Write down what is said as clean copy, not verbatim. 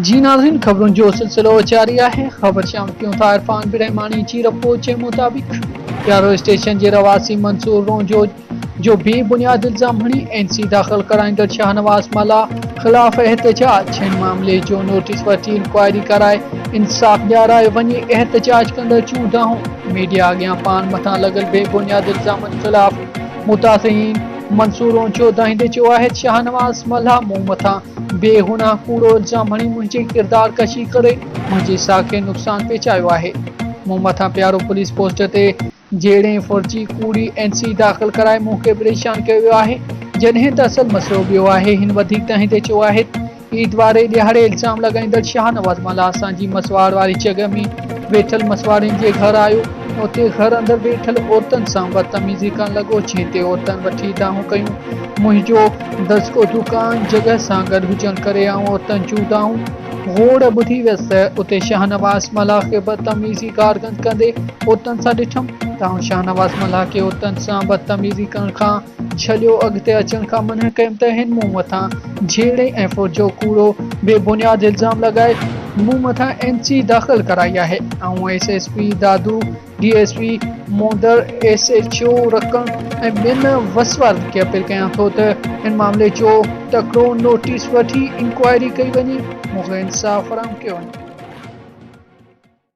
जी नाज़रीन, खबरों जो सिलसिलो जारी है। खबर शाम क्यों था इरफान बिरहमानी जी रिपोर्ट के मुताबिक प्यारो स्टेशन के रवासी मंसूर रोजो जो बेबुनियाद इल्जाम हणी एनसी दाखिल कराइंदड़ शाहनवाज मला खिलाफ एहतजाज। इन मामले जो नोटिस वठी इंक्वायरी कराए इंसाफ ॾियाराए वञे। एहतजाज कंदड़ चूंदाहूं मीडिया अॻियां पान मथां लगल बेबुनियाद इल्जामनि खिलाफ मुतासिरीन मंसूर रोजो दाहिंदे चयो आहे शाहनवाज मला मूं मथां बेगुनाह कूड़ो इल्जाम हणी मुझे किरदार कशी करे मुझे साखे नुकसान पहुचायो है। मूं मथा प्यारो पुलिस पोस्ट ते जेड़े फर्जी कूड़ी एनसी दाखिल कराए मूंखे परेशान किया है। जॾहिं त असल मसलो बियो आहे। हिन वधीक तहिंदे चयो आहे ईद वारे ॾियारे इल्जाम लगाईंदड़ शाहनवाज मला असांजी मसवाड़ वारी जगह में वेठल मसवाड़िन के घर आयो। उते घर अंदर वेठल औरतन से बदतमीजी करण लगो जंहिं औरतन वठी दाहूं कयूं। मुझो दसको दुकान जगह से गड हुजन करे औरतन जूं दाहूं गोड़ बुधी वियस उते शाहनवाज मला के बदतमीजी कारगंद कंदे औरतन से डिठम त शाहनवाज मला के औरतन से बदतमीजी करण का छलियो अगते अचन का मन कयम त हिन मूं मथा झेड़े ए फौजो कूड़ो बेबुनियाद इल्जाम लगाए मूं मथा एनसी दाखिल कराई है। एसएसपी दादू डीएसपी मोदर एसएचओ रकम बिन वसवार के अपील कयां थो त इन मामले जो तकड़ो नोटिस वठी इंक्वायरी कई वञे मूंखे इंसाफ फराहम कयो वञे।